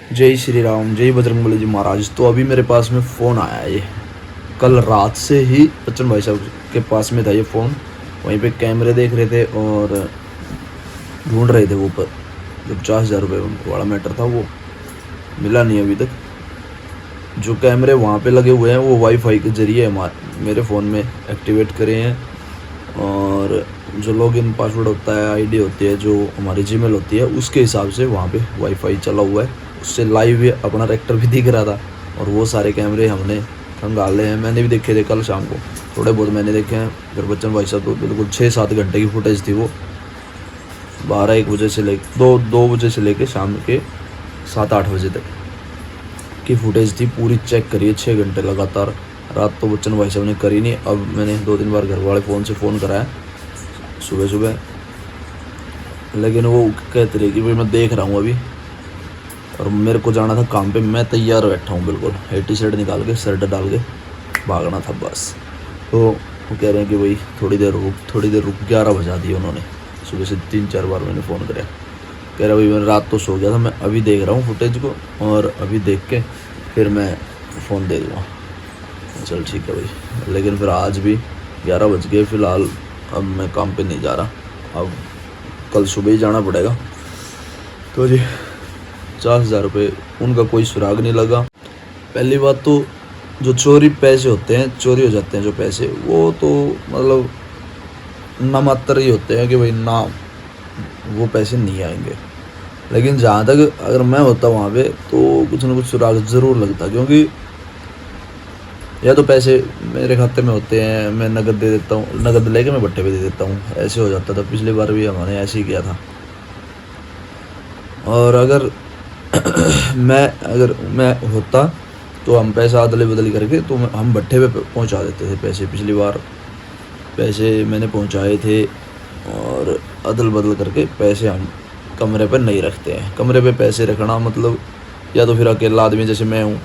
जय श्री राम, जय बजरंगबली जी महाराज। तो अभी मेरे पास में फ़ोन आया है। ये कल रात से ही बच्चन भाई साहब के पास में था ये फ़ोन। वहीं पे कैमरे देख रहे थे और ढूंढ रहे थे वो पर जो 50,000 रुपये वाला मैटर था वो मिला नहीं अभी तक। जो कैमरे वहाँ पे लगे हुए हैं वो वाईफाई के ज़रिए मेरे फ़ोन में एक्टिवेट करे हैं। और जो लॉगिन पासवर्ड होता है, आईडी होती है, जो हमारी जीमेल होती है, उसके हिसाब से वहाँ पे वाईफाई चला हुआ है। उससे लाइव अपना रेक्टर भी दिख रहा था और वो सारे कैमरे हमने खंगाले हैं। मैंने भी देखे थे कल शाम को, थोड़े बहुत मैंने देखे हैं। फिर बच्चन भाई साहब तो बिल्कुल 6-7 घंटे की फुटेज थी वो। 12-1 बजे से ले 2 बजे से लेके शाम के 7-8 बजे तक की फुटेज थी। पूरी चेक करिए 6 घंटे लगातार। रात तो बच्चन भाई साहब ने करी नहीं। अब मैंने 2-3 बार घर वाले फ़ोन से फ़ोन कराया सुबह सुबह, लेकिन वो कहते रहे कि भाई मैं देख रहा हूँ अभी। और मेरे को जाना था काम पे, मैं तैयार बैठा हूँ बिल्कुल, टी शर्ट निकाल के शर्ट डाल के भागना था बस। तो वो कह रहे हैं कि भाई थोड़ी देर रुक। 11 बजा दिए उन्होंने। सुबह से 3-4 बार मैंने फ़ोन कराया। कह रहा भाई मैं रात तो सो गया था, मैं अभी देख रहा हूँ फुटेज को और अभी देख के फिर मैं फ़ोन दे दूँगा। चल ठीक है भाई। लेकिन फिर आज भी 11 बज गए। फ़िलहाल अब मैं काम पे नहीं जा रहा, अब कल सुबह ही जाना पड़ेगा। तो जी 50,000 रुपये उनका कोई सुराग नहीं लगा। पहली बात तो जो चोरी पैसे होते हैं, चोरी हो जाते हैं जो पैसे, वो तो मतलब नामात्र ही होते हैं कि भाई ना वो पैसे नहीं आएंगे। लेकिन जहाँ तक अगर मैं होता वहाँ पे तो कुछ ना कुछ सुराग ज़रूर लगता, क्योंकि या तो पैसे मेरे खाते में होते हैं, मैं नगद दे देता हूँ, नगद लेके मैं भट्टे पे दे देता हूँ। ऐसे हो जाता था, पिछली बार भी हमने ऐसे ही किया था। और अगर मैं होता तो हम पैसा अदले बदली करके तो हम भट्टे पे पहुँचा देते थे पैसे। पिछली बार पैसे मैंने पहुँचाए थे और अदल बदल करके पैसे हम कमरे पर नहीं रखते हैं। कमरे पे पैसे रखना मतलब या तो फिर अकेला आदमी जैसे मैं हूँ,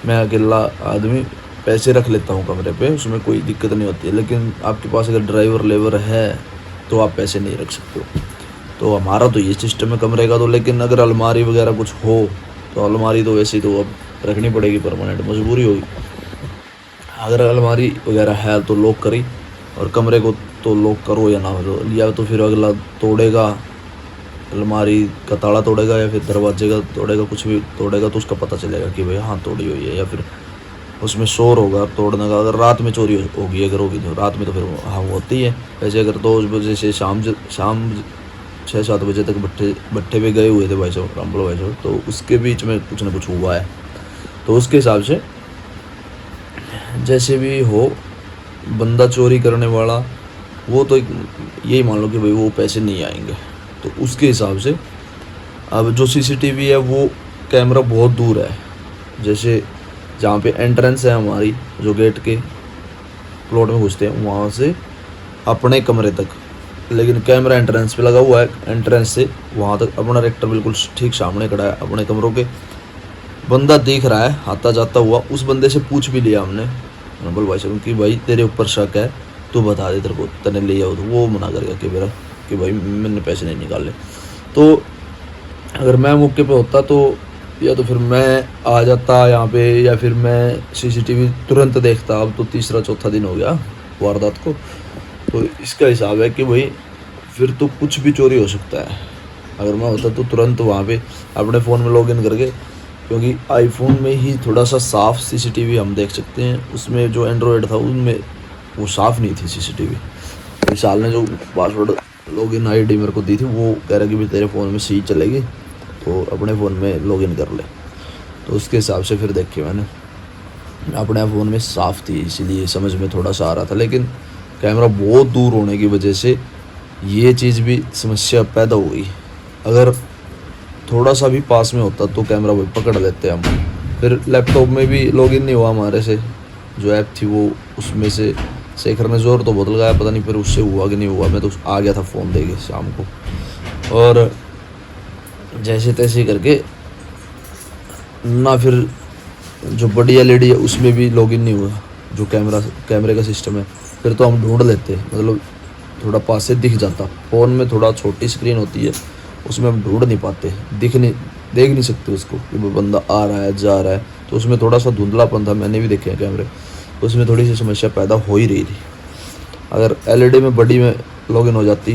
मैं अकेला आदमी पैसे रख लेता हूँ कमरे पे, उसमें कोई दिक्कत नहीं होती है। लेकिन आपके पास अगर ड्राइवर लेबर है तो आप पैसे नहीं रख सकते हो। तो हमारा तो ये सिस्टम है कमरे का। तो लेकिन अगर अलमारी वगैरह कुछ हो तो अलमारी तो वैसे ही तो अब रखनी पड़ेगी, परमानेंट मजबूरी होगी। अगर अलमारी वगैरह है तो लॉक करी, और कमरे को तो लॉक करो या ना हो, या तो फिर अगला तोड़ेगा, अलमारी का ताला तोड़ेगा या फिर दरवाजे का तोड़ेगा, कुछ भी तोड़ेगा तो उसका पता चलेगा कि भाई हाँ तोड़ी हुई है। या फिर उसमें शोर होगा तोड़ने का। अगर रात में चोरी होगी, अगर होगी तो रात में तो फिर हाँ होती है। वैसे अगर 2 बजे से शाम 6-7 बजे तक भट्टे पे गए हुए थे भाई साहब, रामपुर भाई साहब, तो उसके बीच में कुछ ना कुछ हुआ है। तो उसके हिसाब से जैसे भी हो, बंदा चोरी करने वाला वो तो यही मान लो कि भाई वो पैसे नहीं आएंगे। तो उसके हिसाब से अब जो सीसीटीवी है वो कैमरा बहुत दूर है। जैसे जहाँ पे एंट्रेंस है हमारी, जो गेट के प्लॉट में घुसते हैं वहाँ से अपने कमरे तक, लेकिन कैमरा एंट्रेंस पे लगा हुआ है। एंट्रेंस से वहाँ तक अपना रेक्टर बिल्कुल ठीक सामने खड़ा है अपने कमरों के। बंदा दिख रहा है आता जाता हुआ। उस बंदे से पूछ भी लिया हमने, बोल भाई साहब कि भाई तेरे ऊपर शक है, तू बता दे तेरे को तने ले आओ। तो वो मना कर गया कि मेरा कि भाई मैंने पैसे नहीं निकाले। तो अगर मैं मौके पे होता तो या तो फिर मैं आ जाता यहाँ पे, या फिर मैं सीसीटीवी तुरंत देखता। अब तो 3-4 दिन हो गया वारदात को। तो इसका हिसाब है कि भाई फिर तो कुछ भी चोरी हो सकता है। अगर मैं होता तो तुरंत वहाँ पे अपने फ़ोन में लॉगिन करके, क्योंकि आईफोन में ही थोड़ा सा साफ़ सीसीटीवी हम देख सकते हैं। उसमें जो एंड्रॉयड था उनमें वो साफ़ नहीं थी सीसीटीवी। विशाल ने जो पासवर्ड लॉगिन आईडी मेरे को दी थी वो कह रहा कि भाई तेरे फ़ोन में सही चलेगी तो अपने फ़ोन में लॉगिन कर ले। तो उसके हिसाब से फिर देख के मैंने अपने फ़ोन में साफ़ थी, इसीलिए समझ में थोड़ा सा आ रहा था। लेकिन कैमरा बहुत दूर होने की वजह से ये चीज़ भी समस्या पैदा हो गई। अगर थोड़ा सा भी पास में होता तो कैमरा वो पकड़ लेते हम। फिर लैपटॉप में भी लॉगिन नहीं हुआ हमारे से, जो ऐप थी वो उसमें से शेखर ने ज़ोर तो बहुत लगाया, पता नहीं फिर उससे हुआ कि नहीं हुआ। मैं तो आ गया था फ़ोन दे के शाम को, और जैसे तैसे करके ना फिर जो बड़ी एलईडी है उसमें भी लॉगिन नहीं हुआ, जो कैमरे का सिस्टम है। फिर तो हम ढूंढ लेते, मतलब थोड़ा पास से दिख जाता। फ़ोन में थोड़ा छोटी स्क्रीन होती है, उसमें हम ढूंढ नहीं पाते, देख नहीं सकते उसको कि वो बंदा आ रहा है जा रहा है, तो उसमें थोड़ा सा धुंधलापन था। मैंने भी देखे हैं कैमरे, उसमें थोड़ी सी समस्या पैदा हो ही रही थी। अगर एलईडी में बड़ी में लॉगिन हो जाती,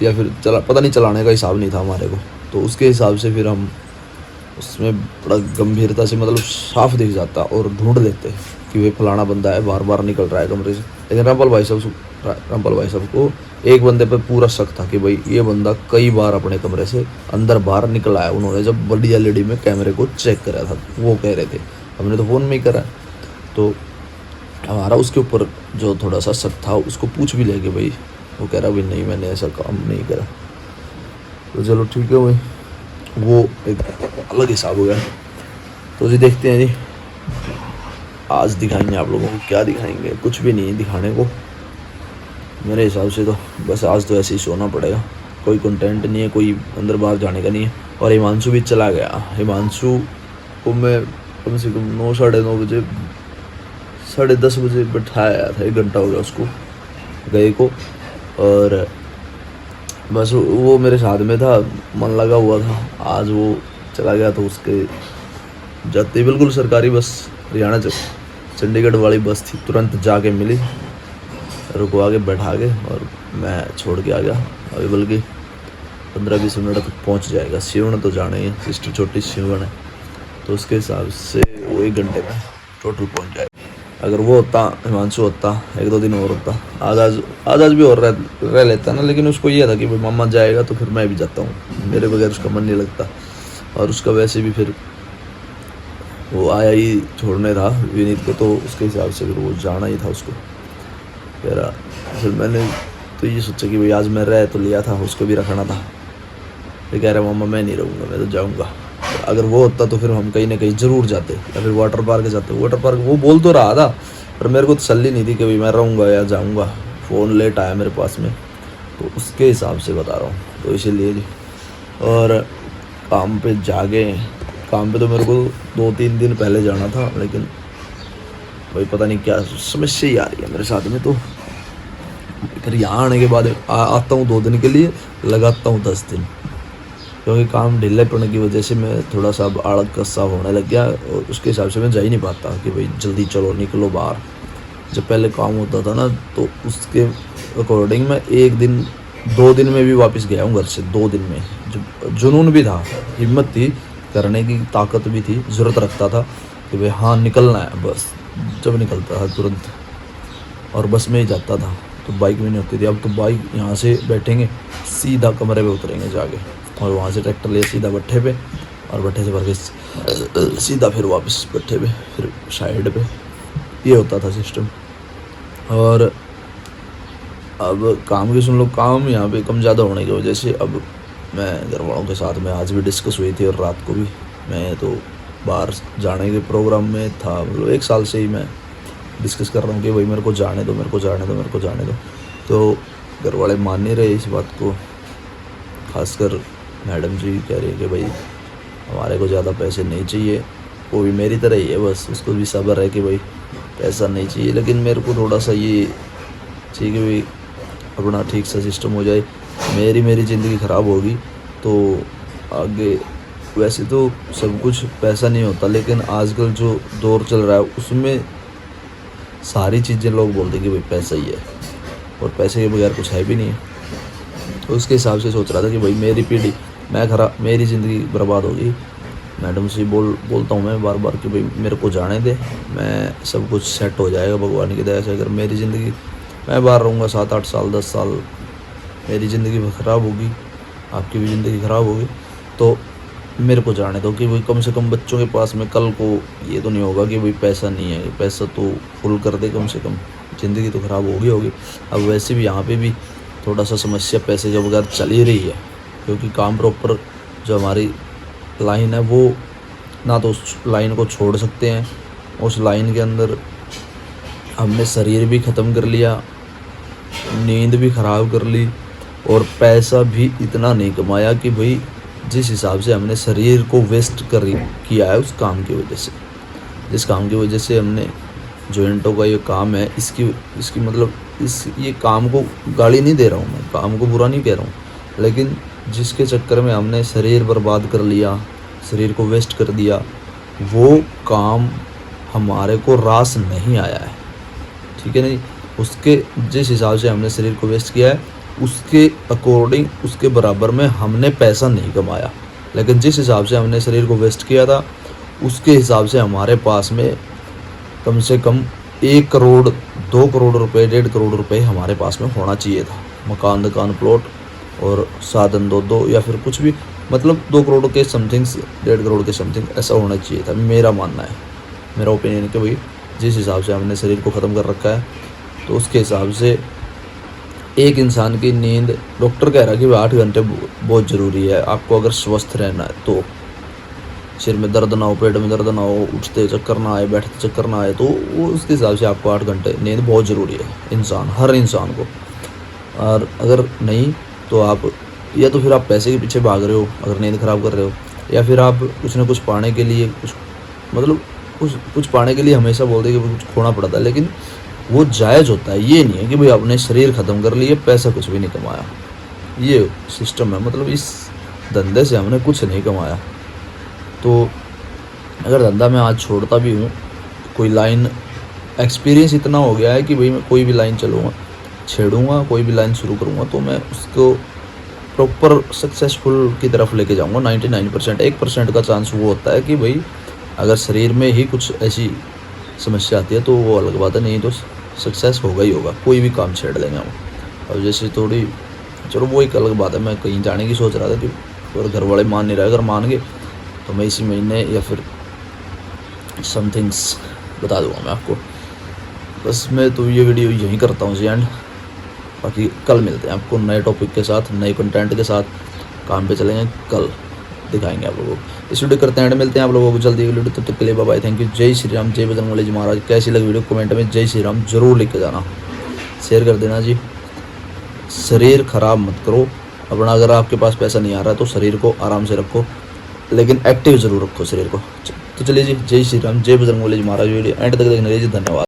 या फिर पता नहीं, चलाने का हिसाब नहीं था हमारे को, तो उसके हिसाब से फिर हम उसमें बड़ा गंभीरता से मतलब साफ दिख जाता और ढूंढ लेते कि वे फलाना बंदा है, बार बार निकल रहा है कमरे से। लेकिन रामपाल भाई साहब को एक बंदे पर पूरा शक था कि भाई ये बंदा कई बार अपने कमरे से अंदर बाहर निकल आया। उन्होंने जब बड़ी एलईडी में कैमरे को चेक करा था, वो कह रहे थे, हमने तो फ़ोन में ही करा। तो हमारा उसके ऊपर जो थोड़ा सा शक था उसको पूछ भी ले कि भाई, वो कह रहा भाई नहीं, मैंने ऐसा काम नहीं करा। तो चलो ठीक है भाई, वो एक अलग हिसाब हो गया। तो जी देखते हैं जी, आज दिखाएंगे आप लोगों को। क्या दिखाएंगे? कुछ भी नहीं दिखाने को मेरे हिसाब से। तो बस आज तो ऐसे ही सोना पड़ेगा, कोई कंटेंट नहीं है, कोई अंदर बाहर जाने का नहीं है। और हिमांशु भी चला गया। हिमांशु को मैं कम से कम 9 साढ़े 9 बजे 10:30 बजे बैठाया था, 1 घंटा हो गया उसको गए को। और बस वो मेरे साथ में था, मन लगा हुआ था। आज वो चला गया तो उसके जाते बिल्कुल सरकारी बस, हरियाणा चंडीगढ़ वाली बस थी, तुरंत जाके मिली, रुकवा के बैठा के और मैं छोड़ के आ गया। अभी बल्कि 15-20 मिनट तक पहुंच जाएगा। सिवण तो जाना ही है, सिस्टर छोटी सिवण है, तो उसके हिसाब से वो 1 घंटे में टोटल पहुंच जाएगा। अगर वो होता, हिमांशु होता, 1-2 दिन और होता, आज भी और रह लेता ना। लेकिन उसको ये था कि भाई मामा जाएगा तो फिर मैं भी जाता हूँ, मेरे बगैर उसका मन नहीं लगता। और उसका वैसे भी फिर वो आया ही छोड़ने था विनीत को, तो उसके हिसाब से फिर वो जाना ही था उसको। फिर मैंने तो ये सोचा कि भाई आज मैं रह तो लिया था, उसको भी रखना था। फिर कह रहा मामा मैं नहीं रहूँगा, मैं तो जाऊँगा। तो अगर वो होता तो फिर हम कहीं ना कहीं ज़रूर जाते, या फिर वाटर पार्क जाते। वाटर पार्क वो बोल तो रहा था, पर मेरे को तसल्ली नहीं थी कि भाई मैं रहूँगा या जाऊँगा। फ़ोन लेट आया मेरे पास में, तो उसके हिसाब से बता रहा हूँ, तो इसीलिए जी। और काम पे काम पे तो मेरे को 2-3 दिन पहले जाना था, लेकिन भाई पता नहीं क्या समस्या ही आ रही है मेरे साथ में। तो फिर यहाँ आने के बाद आता हूँ 2 दिन के लिए, लगाता हूँ 10 दिन, क्योंकि काम ढीले पड़ने की वजह से मैं थोड़ा सा अब आलस-सा होने लग गया। और उसके हिसाब से मैं जा ही नहीं पाता कि भाई जल्दी चलो निकलो बाहर। जब पहले काम होता था ना, तो उसके अकॉर्डिंग मैं 1 दिन 2 दिन में भी वापस गया हूँ घर से। 2 दिन में जुनून भी था, हिम्मत थी, करने की ताकत भी थी, ज़रूरत रखता था कि भाई हाँ निकलना है। बस जब निकलता था तुरंत, और बस में ही जाता था, तो बाइक भी नहीं होती थी। अब तो बाइक यहाँ से बैठेंगे, सीधा कमरे पे उतरेंगे जाके, और वहाँ से ट्रैक्टर ले सीधा भट्ठे पे, और भट्ठे से भर के सीधा फिर वापस भट्ठे पे, फिर साइड पे। ये होता था सिस्टम। और अब काम की सुन लो, काम यहाँ पे कम ज़्यादा होने की वजह से अब मैं घर वालों के साथ में आज भी डिस्कस हुई थी, और रात को भी। मैं तो बाहर जाने के प्रोग्राम में था, मतलब 1 साल से ही मैं डिस्कस कर रहा हूँ कि भाई मेरे को जाने दो, मेरे को जाने दो, मेरे को जाने दो। तो घर वाले मान नहीं रहे इस बात को। खासकर मैडम जी कह रही है कि भाई हमारे को ज़्यादा पैसे नहीं चाहिए। वो भी मेरी तरह ही है, बस उसको भी सब्र है कि भाई पैसा नहीं चाहिए। लेकिन मेरे को थोड़ा सा ये चाहिए कि भाई अपना ठीक सा सिस्टम हो जाए। मेरी ज़िंदगी ख़राब होगी तो आगे, वैसे तो सब कुछ पैसा नहीं होता, लेकिन आजकल जो दौर चल रहा है उसमें सारी चीज़ें लोग बोलते हैं कि भाई पैसा ही है, और पैसे के बगैर कुछ है भी नहीं है। तो उसके हिसाब से सोच रहा था कि भाई मेरी पीढ़ी, मेरी ज़िंदगी बर्बाद होगी। मैडम से बोलता हूँ मैं बार बार कि भाई मेरे को जाने दे, मैं सब कुछ सेट हो जाएगा भगवान की दया से। अगर मेरी ज़िंदगी, मैं बाहर रहूँगा 7-8 साल 10 साल, मेरी ज़िंदगी ख़राब होगी, आपकी भी ज़िंदगी ख़राब होगी, तो मेरे को जाने दो कि भाई कम से कम बच्चों के पास में कल को ये तो नहीं होगा कि भाई पैसा नहीं है। पैसा तो फुल कर दे कम से कम, ज़िंदगी तो ख़राब होगी। अब वैसे भी यहाँ पे भी थोड़ा सा समस्या पैसे के बगैर चल ही रही है, क्योंकि काम प्रॉपर जो हमारी लाइन है वो ना तो उस लाइन को छोड़ सकते हैं, उस लाइन के अंदर हमने शरीर भी ख़त्म कर लिया, नींद भी ख़राब कर ली, और पैसा भी इतना नहीं कमाया कि भाई जिस हिसाब से हमने शरीर को वेस्ट किया है उस काम की वजह से। जिस काम की वजह से हमने जॉइंटों का ये काम है, इसकी मतलब ये काम को गाली नहीं दे रहा हूँ मैं, काम को बुरा नहीं कह रहा हूँ, लेकिन जिसके चक्कर में हमने शरीर बर्बाद कर लिया, शरीर को वेस्ट कर दिया, वो काम हमारे को रास नहीं आया है, ठीक है नहीं। उसके जिस हिसाब से हमने शरीर को वेस्ट किया है उसके अकॉर्डिंग, उसके बराबर में हमने पैसा नहीं कमाया। लेकिन जिस हिसाब से हमने शरीर को वेस्ट किया था उसके हिसाब से हमारे पास में कम से कम 1 करोड़ 2 करोड़ रुपए 1.5 करोड़ रुपए हमारे पास में होना चाहिए था। मकान दुकान प्लॉट और साधन दो या फिर कुछ भी, मतलब 2 करोड़ के समथिंग 1.5 करोड़ के समथिंग ऐसा होना चाहिए था, मेरा मानना है, मेरा ओपिनियन है कि भाई जिस हिसाब से हमने शरीर को ख़त्म कर रखा है तो उसके हिसाब से एक इंसान की नींद, डॉक्टर कह रहा है कि 8 घंटे बहुत ज़रूरी है आपको अगर स्वस्थ रहना है। तो सिर में दर्द ना हो, पेट में दर्द ना हो, उठते चक्कर ना आए, बैठते चक्कर ना आए, तो वो उसके हिसाब से आपको 8 घंटे नींद बहुत ज़रूरी है हर इंसान को। और अगर नहीं तो आप या तो फिर आप पैसे के पीछे भाग रहे हो अगर नींद ख़राब कर रहे हो, या फिर आप कुछ ना कुछ पाने के लिए कुछ पाने के लिए हमेशा बोलते हैं कि कुछ खोना पड़ता है, लेकिन वो जायज़ होता है। ये नहीं है कि भाई आपने शरीर ख़त्म कर लिया पैसा कुछ भी नहीं कमाया, ये सिस्टम है। मतलब इस धंधे से हमने कुछ नहीं कमाया। तो अगर धंधा मैं आज छोड़ता भी हूँ, कोई लाइन एक्सपीरियंस इतना हो गया है कि भाई मैं कोई भी लाइन चलूँगा, छेड़ूँगा, कोई भी लाइन शुरू करूँगा तो मैं उसको प्रॉपर सक्सेसफुल की तरफ लेके जाऊँगा 99%। 1% का चांस वो होता है कि भाई अगर शरीर में ही कुछ ऐसी समस्या आती है तो वो अलग बात है, नहीं तो सक्सेस होगा ही होगा, कोई भी काम छेड़ देंगे हम। और जैसे थोड़ी चलो वो एक अलग बात है, मैं कहीं जाने की सोच रहा था कि और घर वाले मान नहीं रहे, अगर मान गए तो मैं इसी महीने या फिर समथिंग्स बता दूंगा मैं आपको। बस मैं तो ये वीडियो यहीं करता हूँ एंड, बाकी कल मिलते हैं आपको नए टॉपिक के साथ, नए कंटेंट के साथ। काम पे चलेंगे, कल दिखाएंगे आप लोगों को। इस वीडियो करते हैं, मिलते हैं आप लोगों को जल्दी वीडियो, तब तक के लिए बाय बाय, थैंक यू। जय श्री राम, जय बजरंगबली जी महाराज। कैसी लगी वीडियो कमेंट में जय श्री राम जरूर लिख के जाना, शेयर कर देना जी। शरीर खराब मत करो अपना, अगर आपके पास पैसा नहीं आ रहा है तो शरीर को आराम से रखो, लेकिन एक्टिव जरूर रखो शरीर को। तो चलिए जी, जय श्री राम, जय बजरंगबली जी महाराज। वीडियो एंड तक देखने के लिए धन्यवाद।